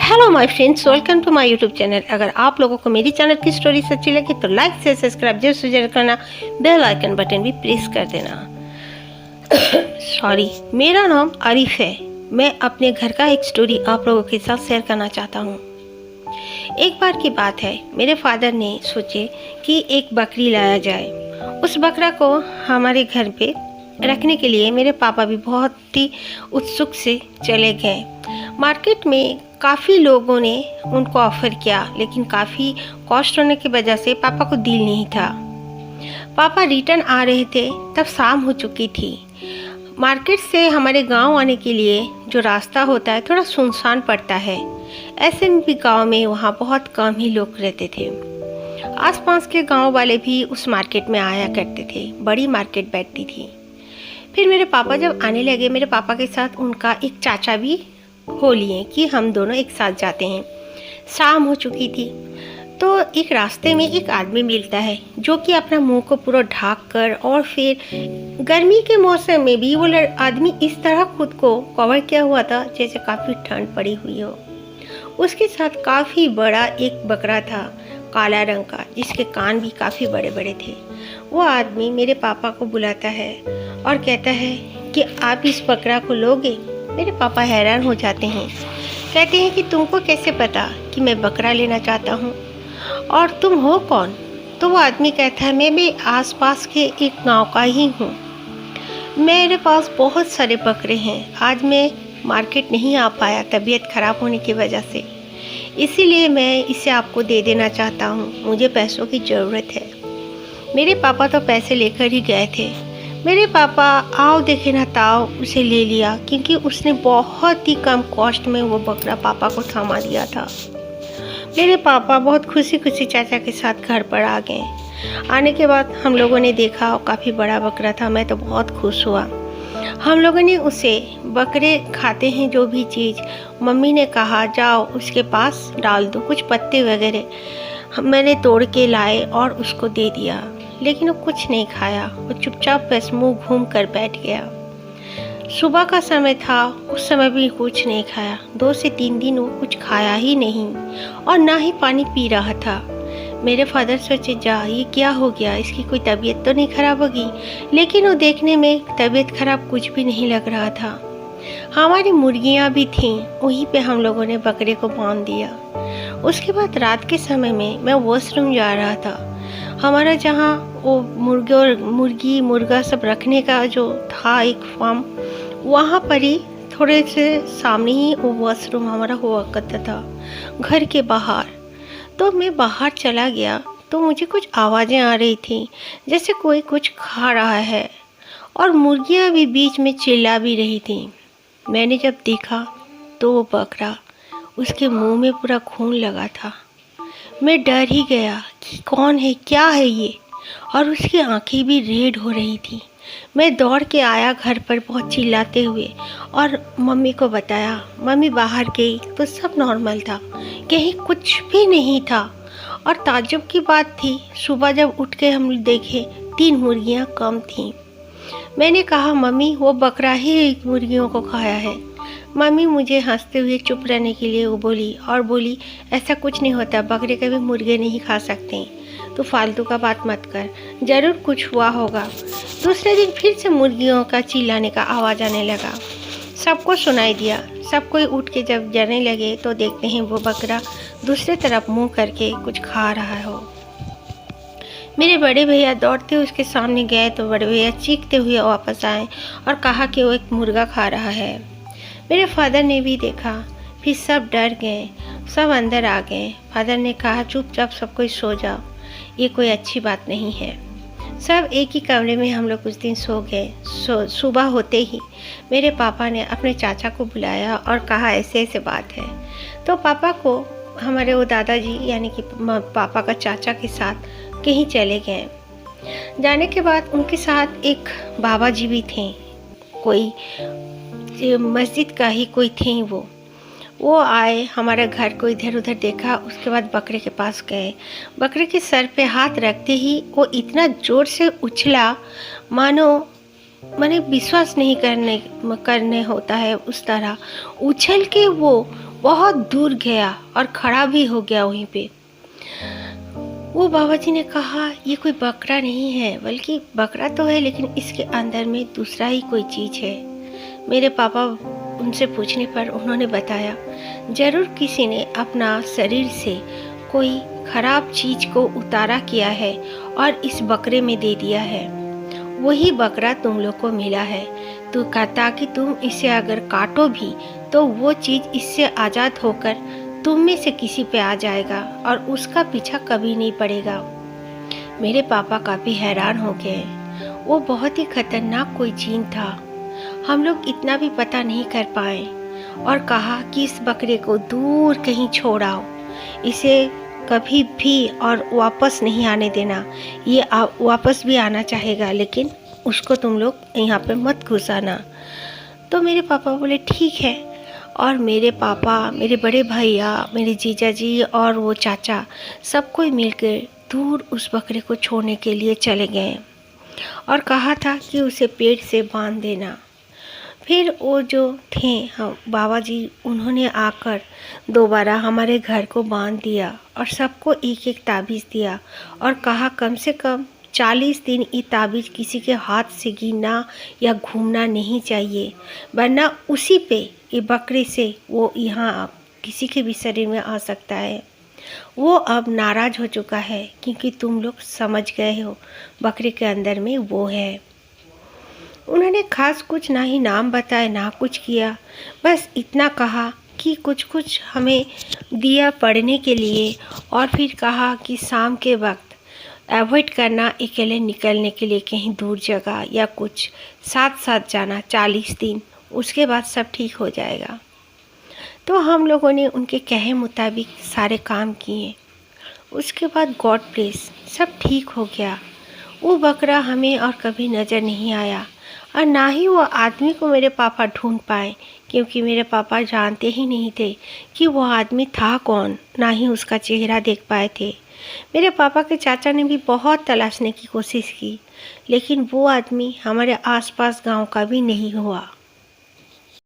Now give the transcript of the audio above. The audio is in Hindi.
Hello my friends, welcome to my YouTube channel. अगर आप लोगों को मेरी चैनल की स्टोरी अच्छी लगी तो लाइक से सब्सक्राइब जरूर करना, बेल आइकन बटन भी प्रेस कर देना। सॉरी, मेरा नाम आरिफ है। मैं अपने घर का एक स्टोरी आप लोगों के साथ शेयर करना चाहता हूँ। एक बार की बात है, मेरे फादर ने सोचे कि एक बकरी लाया जाए। उस बकरा को हमारे घर पे रखने के लिए मेरे पापा भी बहुत ही उत्सुक से चले गए। मार्केट में काफ़ी लोगों ने उनको ऑफ़र किया, लेकिन काफ़ी कॉस्ट होने की वजह से पापा को दिल नहीं था। पापा रिटर्न आ रहे थे, तब शाम हो चुकी थी। मार्केट से हमारे गांव आने के लिए जो रास्ता होता है थोड़ा सुनसान पड़ता है। ऐसे में भी गांव में वहाँ बहुत कम ही लोग रहते थे। आसपास के गांव वाले भी उस मार्केट में आया करते थे। बड़ी मार्केट बैठती थी। फिर मेरे पापा जब आने लगे, मेरे पापा के साथ उनका एक चाचा भी हो लिए कि हम दोनों एक साथ जाते हैं। शाम हो चुकी थी तो एक रास्ते में एक आदमी मिलता है जो कि अपना मुंह को पूरा ढाक कर, और फिर गर्मी के मौसम में भी वो आदमी इस तरह खुद को कवर किया हुआ था जैसे काफ़ी ठंड पड़ी हुई हो। उसके साथ काफ़ी बड़ा एक बकरा था, काला रंग का, जिसके कान भी काफ़ी बड़े बड़े थे। वो आदमी मेरे पापा को बुलाता है और कहता है कि आप इस बकरा को लोगे। मेरे पापा हैरान हो जाते हैं, कहते हैं कि तुमको कैसे पता कि मैं बकरा लेना चाहता हूँ, और तुम हो कौन? तो वो आदमी कहता है, मैं भी आसपास के एक गांव का ही हूँ। मेरे पास बहुत सारे बकरे हैं। आज मैं मार्केट नहीं आ पाया तबीयत ख़राब होने की वजह से, इसीलिए मैं इसे आपको दे देना चाहता हूँ। मुझे पैसों की ज़रूरत है। मेरे पापा तो पैसे लेकर ही गए थे। मेरे पापा आओ देखे ना ताओ उसे ले लिया, क्योंकि उसने बहुत ही कम कॉस्ट में वो बकरा पापा को थमा दिया था। मेरे पापा बहुत खुशी खुशी चाचा के साथ घर पर आ गए। आने के बाद हम लोगों ने देखा काफ़ी बड़ा बकरा था। मैं तो बहुत खुश हुआ। हम लोगों ने उसे, बकरे खाते हैं जो भी चीज़, मम्मी ने कहा जाओ उसके पास डाल दो कुछ पत्ते वगैरह। मैंने तोड़ के लाए और उसको दे दिया, लेकिन वो कुछ नहीं खाया। वो चुपचाप बस मुंह घूम कर बैठ गया। सुबह का समय था, उस समय भी कुछ नहीं खाया। 2 से 3 दिन वो कुछ खाया ही नहीं और ना ही पानी पी रहा था। मेरे फादर सोचे, जा ये क्या हो गया, इसकी कोई तबीयत तो नहीं खराब होगी। लेकिन वो देखने में तबीयत खराब कुछ भी नहीं लग रहा था। हमारी मुर्गियाँ भी थीं, वहीं पे हम लोगों ने बकरे को बांध दिया। उसके बाद रात के समय में मैं वॉशरूम जा रहा था। हमारा जहाँ वो मुर्गी मुर्गा सब रखने का जो था एक फार्म, वहाँ पर ही थोड़े से सामने ही वो वॉशरूम हमारा हुआ करता था, घर के बाहर। तो मैं बाहर चला गया तो मुझे कुछ आवाज़ें आ रही थी, जैसे कोई कुछ खा रहा है, और मुर्गियाँ भी बीच में चिल्ला भी रही थी। मैंने जब देखा तो वो बकरा, उसके मुंह में पूरा खून लगा था। मैं डर ही गया कि कौन है, क्या है ये, और उसकी आंखें भी रेड हो रही थी। मैं दौड़ के आया घर पर बहुत चिल्लाते हुए, और मम्मी को बताया। मम्मी बाहर गई तो सब नॉर्मल था, कहीं कुछ भी नहीं था। और ताज्जुब की बात थी, सुबह जब उठ के हम देखे 3 मुर्गियाँ कम थीं। मैंने कहा, मम्मी वो बकरा ही मुर्गियों को खाया है। मम्मी मुझे हंसते हुए चुप रहने के लिए वो बोली, ऐसा कुछ नहीं होता, बकरे कभी मुर्गे नहीं खा सकते, तो फालतू का बात मत कर, ज़रूर कुछ हुआ होगा। दूसरे दिन फिर से मुर्गियों का चिल्लाने का आवाज़ आने लगा। सबको सुनाई दिया। सब कोई उठ के जब जाने लगे तो देखते हैं वो बकरा दूसरे तरफ मुँह करके कुछ खा रहा हो। मेरे बड़े भैया दौड़ते हुए उसके सामने गए तो बड़े भैया चीखते हुए वापस आए और कहा कि वो एक मुर्गा खा रहा है। मेरे फादर ने भी देखा। फिर सब डर गए, सब अंदर आ गए। फादर ने कहा, चुपचाप सब कोई सो जाओ, ये कोई अच्छी बात नहीं है। सब एक ही कमरे में हम लोग उस दिन सो गए। सुबह होते ही मेरे पापा ने अपने चाचा को बुलाया और कहा, ऐसे ऐसे बात है। तो पापा को हमारे वो दादाजी यानी कि पापा का चाचा के साथ कहीं चले गए। जाने के बाद उनके साथ एक बाबा जी भी थे, कोई मस्जिद का ही कोई थे। वो आए, हमारे घर को इधर उधर देखा, उसके बाद बकरे के पास गए। बकरे के सर पे हाथ रखते ही वो इतना ज़ोर से उछला, माने विश्वास नहीं करने होता है, उस तरह उछल के वो बहुत दूर गया और खड़ा भी हो गया वहीं पे। वो बाबा जी ने कहा, ये कोई बकरा नहीं है, बल्कि बकरा तो है लेकिन इसके अंदर में दूसरा ही कोई चीज़ है। मेरे पापा उनसे पूछने पर उन्होंने बताया, ज़रूर किसी ने अपना शरीर से कोई खराब चीज़ को उतारा किया है और इस बकरे में दे दिया है। वही बकरा तुम लोग को मिला है। तो कहता कि तुम इसे अगर काटो भी तो वो चीज़ इससे आज़ाद होकर तुम में से किसी पे आ जाएगा और उसका पीछा कभी नहीं पड़ेगा। मेरे पापा काफ़ी हैरान हो गए। वो बहुत ही खतरनाक कोई जीन था, हम लोग इतना भी पता नहीं कर पाए। और कहा कि इस बकरे को दूर कहीं छोड़ आओ, इसे कभी भी और वापस नहीं आने देना। ये वापस भी आना चाहेगा लेकिन उसको तुम लोग यहाँ पे मत घुसाना। तो मेरे पापा बोले ठीक है। और मेरे पापा, मेरे बड़े भैया, मेरे जीजा जी और वो चाचा सब कोई मिलकर दूर उस बकरे को छोड़ने के लिए चले गए और कहा था कि उसे पेड़ से बांध देना। फिर वो जो थे हम बाबा जी, उन्होंने आकर दोबारा हमारे घर को बांध दिया और सबको एक एक ताबीज़ दिया और कहा कम से कम 40 दिन ये ताबीज़ किसी के हाथ से गिरना या घूमना नहीं चाहिए, वरना उसी पे ये बकरे से वो यहाँ किसी के भी शरीर में आ सकता है। वो अब नाराज़ हो चुका है क्योंकि तुम लोग समझ गए हो बकरे के अंदर में वो है। उन्होंने खास कुछ ना ही नाम बताया ना कुछ किया, बस इतना कहा कि कुछ कुछ हमें दिया पढ़ने के लिए और फिर कहा कि शाम के वक्त अवॉइड करना अकेले निकलने के लिए कहीं दूर जगह या कुछ, साथ साथ जाना 40 दिन, उसके बाद सब ठीक हो जाएगा। तो हम लोगों ने उनके कहे मुताबिक सारे काम किए। उसके बाद गॉड ब्लेस, सब ठीक हो गया। वो बकरा हमें और कभी नज़र नहीं आया और ना ही वो आदमी को मेरे पापा ढूंढ पाए, क्योंकि मेरे पापा जानते ही नहीं थे कि वो आदमी था कौन, ना ही उसका चेहरा देख पाए थे। मेरे पापा के चाचा ने भी बहुत तलाशने की कोशिश की, लेकिन वो आदमी हमारे आसपास गांव का भी नहीं हुआ।